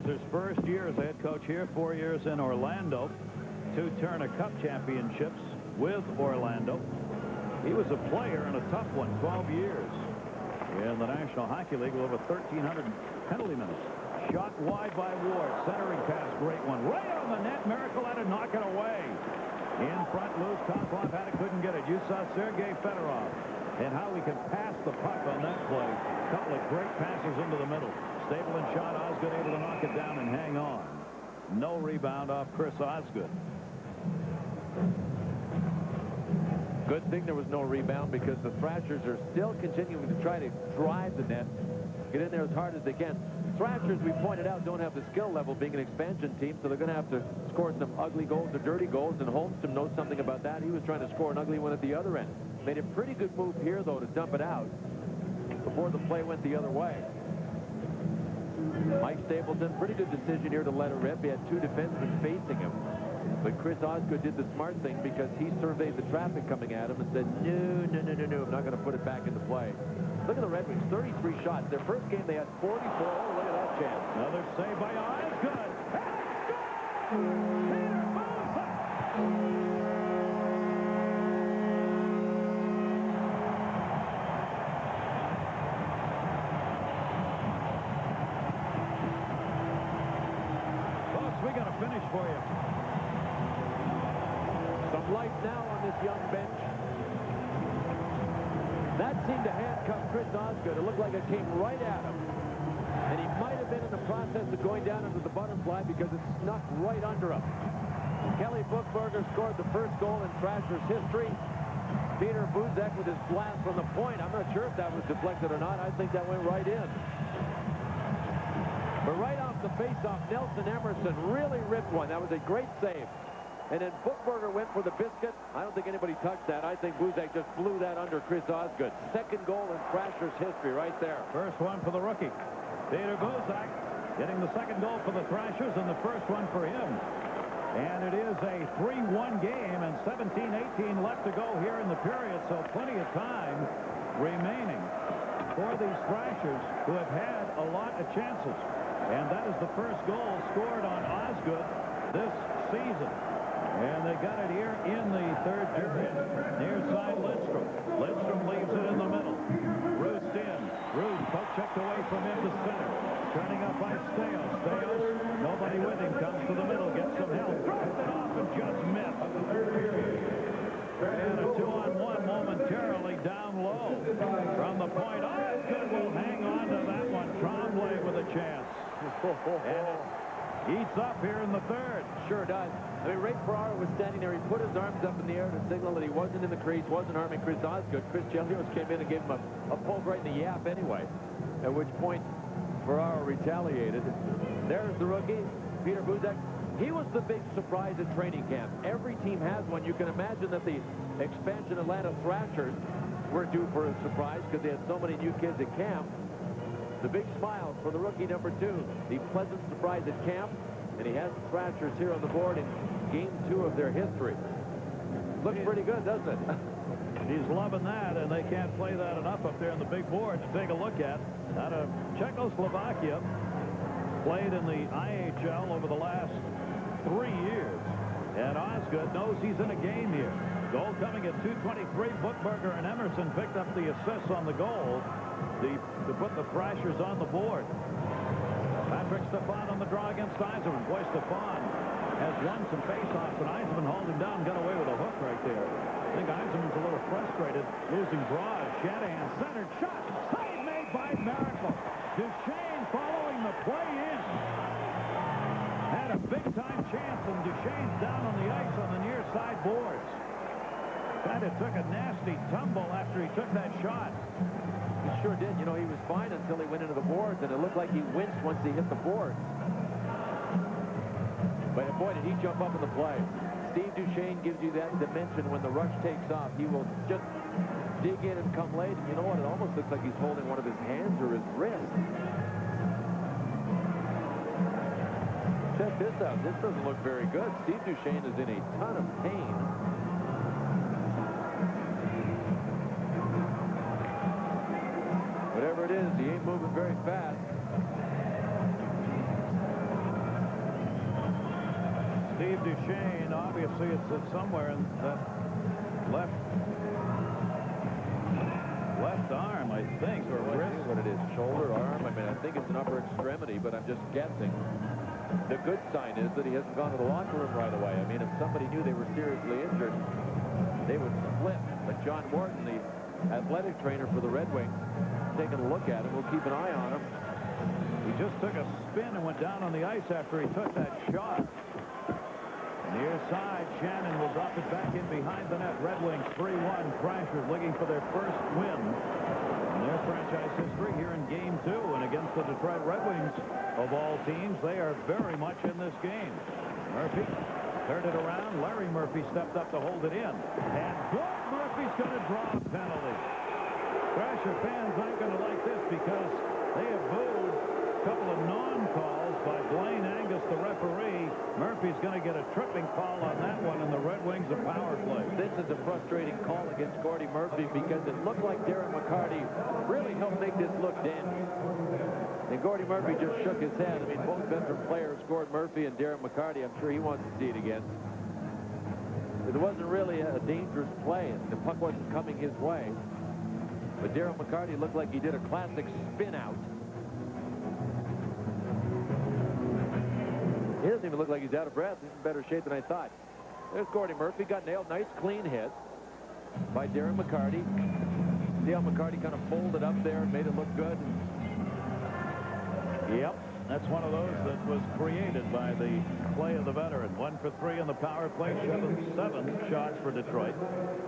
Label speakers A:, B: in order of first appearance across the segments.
A: his first year as head coach here, 4 years in Orlando, 2 Turner Cup championships with Orlando. He was a player in a tough one, 12 years in the National Hockey League, with over 1,300 penalty minutes. Shot wide by Ward. Centering pass, great one. Right on the net. Miracle had to knock it away. In front, loose. Konklov had it, couldn't get it. You saw Sergei Fedorov and how he could pass the puck on that play. A couple of great passes into the middle. Stable and shot. Osgood able to knock it down and hang on. No rebound off Chris Osgood.
B: Good thing there was no rebound, because the Thrashers are still continuing to try to drive the net, get in there as hard as they can. Thrashers, we pointed out, don't have the skill level being an expansion team, so they're going to have to score some ugly goals or dirty goals, and Holmstrom knows something about that. He was trying to score an ugly one at the other end. Made a pretty good move here, though, to dump it out before the play went the other way. Mike Stapleton, pretty good decision here to let it rip. He had 2 defensemen facing him. But Chris Osgood did the smart thing, because he surveyed the traffic coming at him and said, no, I'm not going to put it back into play. Look at the Red Wings, 33 shots. Their first game, they had 44. Oh, look at that chance.
A: Another save by Osgood. Folks, we got a finish for you.
B: Some life now on this young bench. That seemed to handcuff Chris Osgood. It looked like it came right at him. And he might have been in the process of going down under the butterfly, because it snuck right under him. Kelly Buchberger scored the first goal in Thrashers history. Peter Buzek with his blast from the point. I'm not sure if that was deflected or not. I think that went right in. But right off the face-off, Nelson Emerson really ripped one. That was a great save. And then Buchberger went for the biscuit. I don't think anybody touched that. I think Buzek just blew that under Chris Osgood. Second goal in Thrashers history right there.
A: First one for the rookie. Peter Buzek getting the second goal for the Thrashers, and the first one for him. And it is a 3-1 game, and 17-18 left to go here in the period, so plenty of time remaining for these Thrashers, who have had a lot of chances. And that is the first goal scored on Osgood this season. And they got it here in the third period. Near side, Lidstrom. Lidstrom leaves it in the middle. Roost in. Roost poke checked away from him to center. Turning up by Steos. Steos, nobody with him, comes to the middle, gets some help. Dropped it off and just missed. And a 2-on-1 momentarily down low. From the point, Osgood will hang on to that one. Tremblay with a chance. And eats up here in the third.
B: Sure does. I mean, Ray Ferraro was standing there. He put his arms up in the air to signal that he wasn't in the crease, wasn't harming Chris Osgood. Chris Chelios came in and gave him a poke right in the yap anyway, at which point Ferraro retaliated. There's the rookie, Peter Buzek. He was the big surprise at training camp. Every team has one. You can imagine that the expansion Atlanta Thrashers were due for a surprise, because they had so many new kids at camp. The big smile for the rookie number 2. The pleasant surprise at camp. And he has the Thrashers here on the board in game 2 of their history. Looks pretty good, doesn't it?
A: He's loving that, and they can't play that enough up there on the big board to take a look at. Out of Czechoslovakia, played in the IHL over the last 3 years. And Osgood knows he's in a game here. Goal coming at 2:23. Buchberger and Emerson picked up the assists on the goal to put the Thrashers on the board. Patrick Stefan on the draw against Eisenman. Boy, Stefan has won some faceoffs, and Eisenman hauled him down and got away with a hook right there. I think Eisenman's a little frustrated, losing draws. Shanahan centered shot. Save made by Miracle. Duchesne following the play in. Had a big-time chance, and Duchesne's down on the ice on the near side boards. Kind of took a nasty tumble after he took that shot.
B: He sure did. You know, he was fine until he went into the boards, and it looked like he winced once he hit the boards. But boy, did he jump up in the play. Steve Duchesne gives you that dimension when the rush takes off. He will just dig in and come late. And you know what? It almost looks like he's holding one of his hands or his wrist. Check this out. This doesn't look very good. Steve Duchesne is in a ton of pain. Whatever it is, he ain't moving very fast.
A: Steve Duchesne, obviously it's somewhere in that left arm, I think, or wrist.
B: What it is, shoulder, arm. I mean, I think it's an upper extremity, but I'm just guessing. The good sign is that he hasn't gone to the locker room right away. I mean, if somebody knew they were seriously injured, they would split. But John Morton, the athletic trainer for the Red Wings, taking a look at him. We'll keep an eye on him.
A: He just took a spin and went down on the ice after he took that shot. Near side, Shannon will drop it back in behind the net. Red Wings 3-1. Thrashers looking for their first win in their franchise history here in Game 2. And against the Detroit Red Wings, of all teams, they are very much in this game. Murphy turned it around. Larry Murphy stepped up to hold it in. And Gord Murphy's going to draw a penalty. Thrasher fans aren't going to like this because they have booed a couple of non-calls by Blaine Angus, the referee. Murphy's going to get a tripping call on that one, and the Red Wings a power play.
B: This is a frustrating call against Gordy Murphy because it looked like Darren McCarty really helped make this look dandy. And Gordy Murphy just shook his head. I mean, both veteran players, Gord Murphy and Darren McCarty, I'm sure he wants to see it again. It wasn't really a dangerous play, and the puck wasn't coming his way. But Darren McCarty looked like he did a classic spin out. He doesn't even look like he's out of breath. He's in better shape than I thought. There's Gordy Murphy. Got nailed. Nice clean hit by Darren McCarty. See how McCarty kind of folded up there and made it look good.
A: Yep, that's one of those that was created by the play of the veteran. 1 for 3 in the power play, 7 shots for Detroit.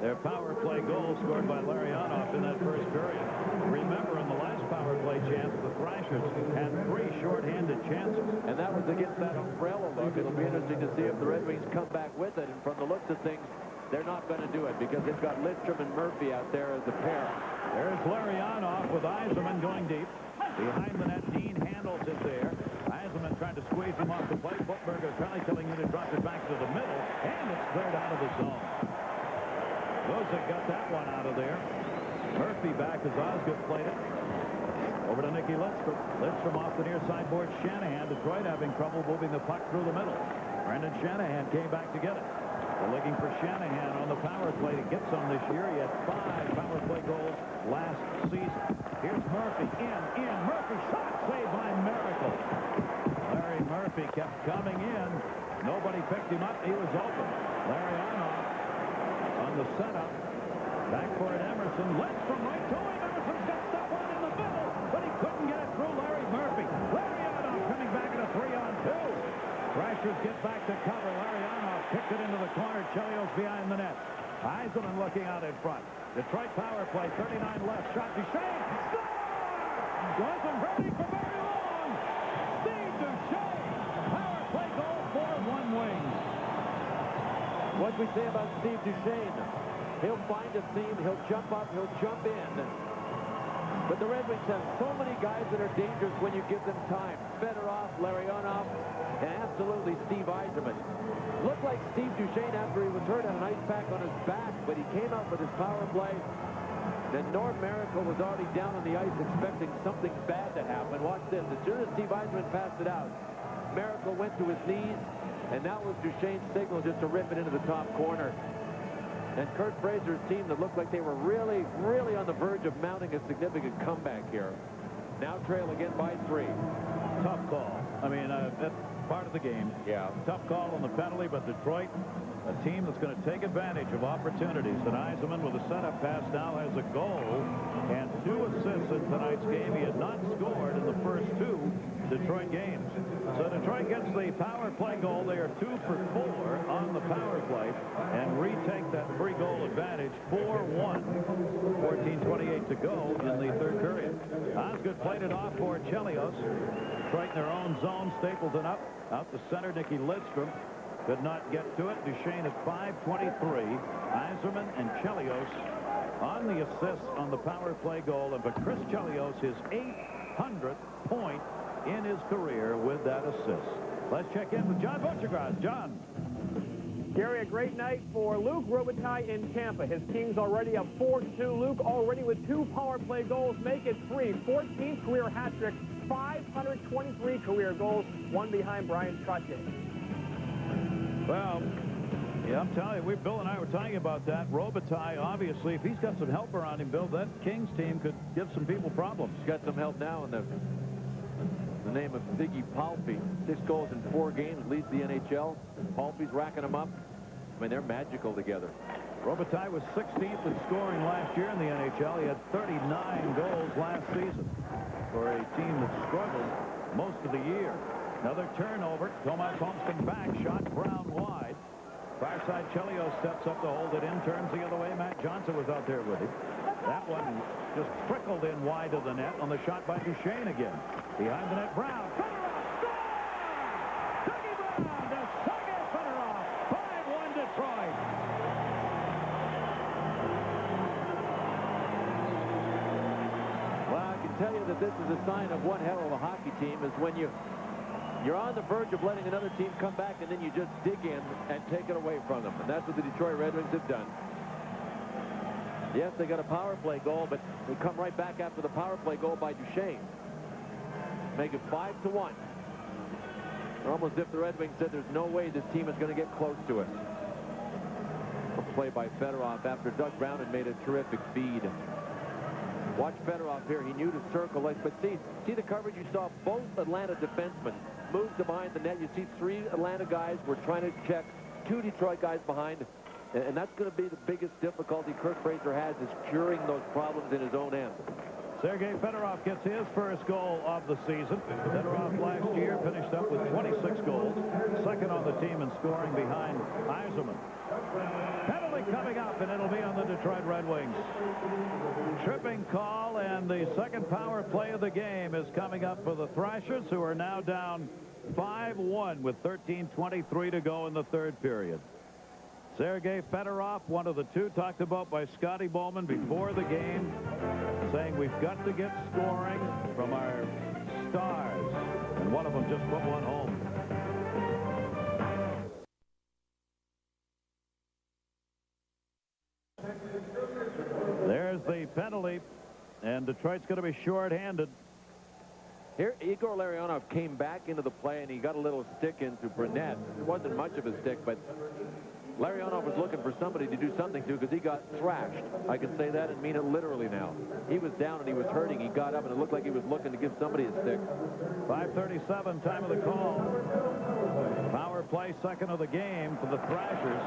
A: Their power play goal scored by Larionov in that first period. Remember, in the last power play chance, the Thrashers had 3 shorthanded chances.
B: And that was against that umbrella look. It'll be interesting to see if the Red Wings come back with it. And from the looks of things, they're not going to do it because they've got Lidstrom and Murphy out there as a pair.
A: There's Larionov with Yzerman going deep. Behind the net, Dean handles it there. Yzerman tried to squeeze him off the plate. Buchberger apparently telling him to drop it back to the middle, and it's cleared out of the zone. Lozak got that one out of there. Murphy back as Osgood played it. Over to Nicky Lidstrom. Lidstrom off the near side board. Shanahan. Detroit having trouble moving the puck through the middle. Brendan Shanahan came back to get it. They're looking for Shanahan on the power play to get some this year. He had 5 power play goals last season. Here's Murphy. In. Murphy shot saved by Miracle. Larry Murphy kept coming in. Nobody picked him up. He was open. Larionov on the setup. Back for it, Emerson. Lidstrom right to him. Emerson's got that one in the middle, but he couldn't get it through Larry Murphy. Larionov coming back in a 3-on-2. Thrashers get back to cover. Larionov kicked it into the corner. Chelios behind the net. Yzerman looking out in front. Detroit power play. 39 left. Shot Duchesne. Score! Wasn't ready for very long. Steve Duchesne. Power play goal for 1 Wings.
B: What we say about Steve Duchesne? He'll find a seam. He'll jump up. He'll jump in. But the Red Wings have so many guys that are dangerous when you give them time. Fedorov, Larionov, and absolutely Steve Yzerman. Looked like Steve Duchesne, after he was hurt, had an ice pack on his back, but he came out with his power play. Then Norm Miracle was already down on the ice expecting something bad to happen. Watch this. As soon as Steve Yzerman passed it out, Miracle went to his knees, and that was Duchesne's signal just to rip it into the top corner. And Kurt Fraser's team that looked like they were really, really on the verge of mounting a significant comeback here. Now trail again by 3.
A: Tough call. I mean, that's part of the game.
B: Yeah.
A: Tough call on the penalty, but Detroit, a team that's going to take advantage of opportunities. And Yzerman with a setup pass now has a goal and 2 assists in tonight's game. He had not scored in the first 2 Detroit games. So Detroit gets the power play goal. They are 2 for 4 on the power play and retake that 3-goal advantage. 4-1. 14:28 to go in the 3rd period. Osgood played it off for Chelios. Detroit in their own zone. Stapleton up. Out the center, Nicky Lidstrom. Could not get to it. Duchesne at 5:23. Yzerman and Chelios on the assists on the power play goal. And for Chris Chelios, his 800th point in his career with that assist. Let's check in with John Butchergrass. John.
C: Gary, a great night for Luke Robitaille in Tampa. His Kings already up 4-2. Luke already with 2 power play goals. Make it 3. 14th career hat trick. 523 career goals. 1 behind Brian Trottier.
A: Well, yeah, I'm telling you, Bill and I were talking about that. Robitaille, obviously, if he's got some help around him, Bill, that Kings team could give some people problems.
B: He's got some help now in the name of Ziggy Palffy. 6 goals in 4 games, leads the NHL. Palffy's racking them up. I mean, they're magical together.
A: Robitaille was 16th in scoring last year in the NHL. He had 39 goals last season for a team that struggled most of the year. Another turnover. Tomas Holmstrom back. Shot Brown wide. Far side, Chelios steps up to hold it in. Turns the other way. Matt Johnson was out there with him. That one just trickled in wide of the net on the shot by Duchesne again. Behind the net, Brown. Dougie Brown to Sergei Fedorov. 5-1 Detroit.
B: Well, I can tell you that this is a sign of one hell of a hockey team is when you're on the verge of letting another team come back, and then you just dig in and take it away from them. And that's what the Detroit Red Wings have done. Yes, they got a power play goal, but they come right back after the power play goal by Duchesne. Make it 5-1. Almost if the Red Wings said there's no way this team is going to get close to it. A play by Fedorov after Doug Brown had made a terrific feed. Watch Fedorov here. He knew to circle it, but see the coverage you saw. Both Atlanta defensemen moved to behind the net. You see 3 Atlanta guys were trying to check 2 Detroit guys behind, and that's going to be the biggest difficulty Kirk Fraser has, is curing those problems in his own end.
A: Sergei Fedorov gets his first goal of the season. Fedorov last year finished up with 26 goals, second on the team in scoring behind Yzerman. Penalty coming up, and it'll be on the Detroit Red Wings. Tripping call, and the second power play of the game is coming up for the Thrashers, who are now down 5-1 with 13:23 to go in the third period. Sergei Fedorov, one of the 2 talked about by Scotty Bowman before the game, saying we've got to get scoring from our stars, and one of them just put one home. There's the penalty, and Detroit's going to be short-handed.
B: Here, Igor Larionov came back into the play, and he got a little stick into Burnett. It wasn't much of a stick, but Larionov was looking for somebody to do something to, because he got thrashed. I can say that and mean it literally now. He was down and he was hurting. He got up, and it looked like he was looking to give somebody a stick.
A: 5:37, time of the call. Power play, second of the game for the Thrashers,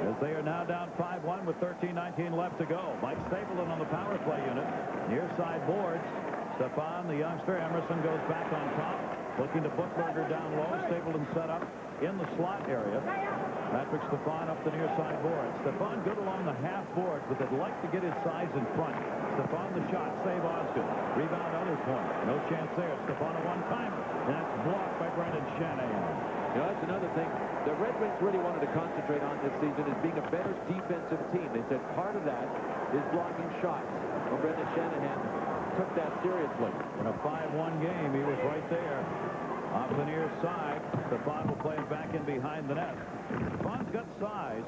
A: as they are now down 5-1 with 13:19 left to go. Mike Stapleton on the power play unit. Near side boards. Stefan, the youngster. Emerson goes back on top, looking to Buchberger down low. Stapleton set up in the slot area. Patrick Stefan up the near side boards. Stefan good along the half boards, but they'd like to get his size in front. Stefan the shot, save Osgood. Rebound other point. No chance there. Stefan a one-timer. That's blocked by Brendan Shanahan.
B: You know, that's another thing. The Red Wings really wanted to concentrate on this season is being a better defensive team. They said part of that is blocking shots. Well, Brendan Shanahan took that seriously.
A: In a 5-1 game, he was right there. Off the near side, Stefan will play it back in behind the net. Stefan's got size,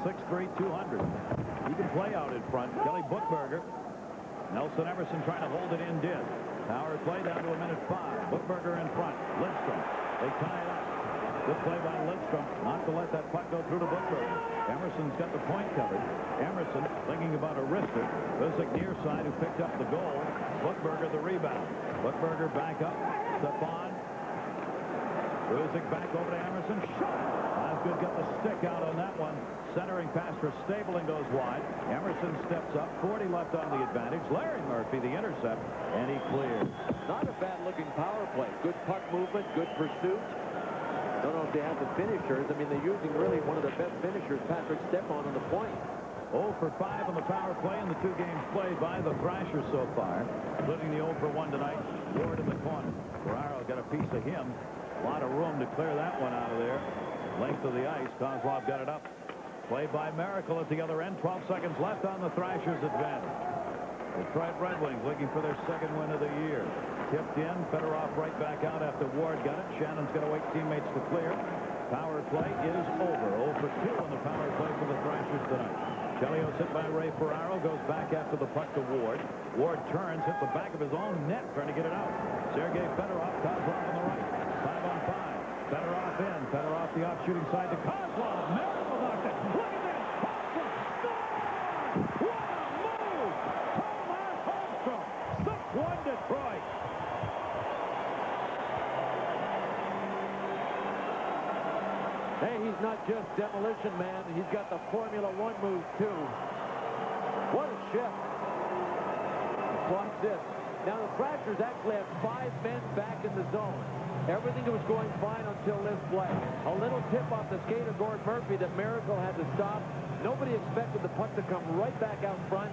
A: 6'3", 200. He can play out in front. Kelly Buchberger. Nelson Emerson trying to hold it in, did. Power play down to a minute 5. Buchberger in front. Lindstrom. They tie it up. Good play by Lindstrom. Not to let that puck go through to Buchberger. Emerson's got the point covered. Emerson thinking about a wrister. Visick near side, who picked up the goal. Buchberger the rebound. Buchberger back up. Stefan. Visick back over to Emerson. Shot. Osgood got the stick out on that one. Centering pass for Stapleton goes wide. Emerson steps up. 40 left on the advantage. Larry Murphy the intercept, and he clears.
B: Not a bad-looking power play. Good puck movement, good pursuit. Don't know if they have the finishers. I mean, they're using really one of the best finishers, Patrick Stepan, on the point.
A: 0 for 5 on the power play in the 2 games played by the Thrashers so far, including the 0 for 1 tonight. Ward in the corner. Ferraro got a piece of him. A lot of room to clear that one out of there. Length of the ice. Kozlov got it up. Played by Miracle at the other end. 12 seconds left on the Thrashers' advantage. Detroit Red Wings looking for their second win of the year. Tipped in. Fedorov right back out after Ward got it. Shannon's going to wait teammates to clear. Power play is over. 0 for 2 on the power play for the Thrashers tonight. Chelios hit by Ray Ferraro. Goes back after the puck to Ward. Ward turns. Hits the back of his own net trying to get it out. Sergei Fedorov. Kozlov on the right. 5-on-5. Fedorov in. Fedorov the off shooting side to Kozlov. Miracle knocked it. Look at this. Holmstrom scores! What a move! Tomas Holmstrom. 6-1 Detroit.
B: Hey, he's not just demolition man. He's got the Formula One move, too. What a shift. Watch this. Now, the Thrashers actually have 5 men back in the zone. Everything was going fine until this play. A little tip off the skate of Gord Murphy that Miracle had to stop. Nobody expected the puck to come right back out front,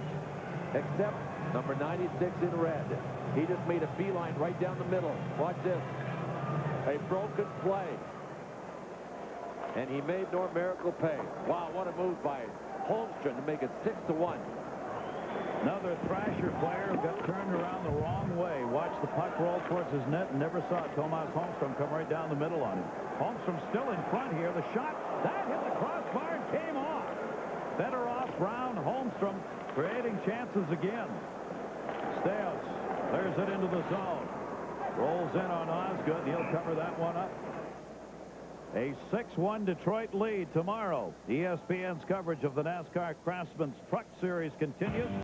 B: except number 96 in red. He just made a beeline right down the middle. Watch this. A broken play. And he made Norm Miracle pay. Wow, what a move by Holmstrom to make it 6-1.
A: Another Thrasher player got turned around the wrong way. Watched the puck roll towards his net and never saw Tomas Holmstrom come right down the middle on him. Holmstrom still in front here. The shot, that hit the crossbar and came off. Better off Brown. Holmstrom creating chances again. Stais clears it into the zone. Rolls in on Osgood. He'll cover that one up. A 6-1 Detroit lead tomorrow. ESPN's coverage of the NASCAR Craftsman's Truck Series continues.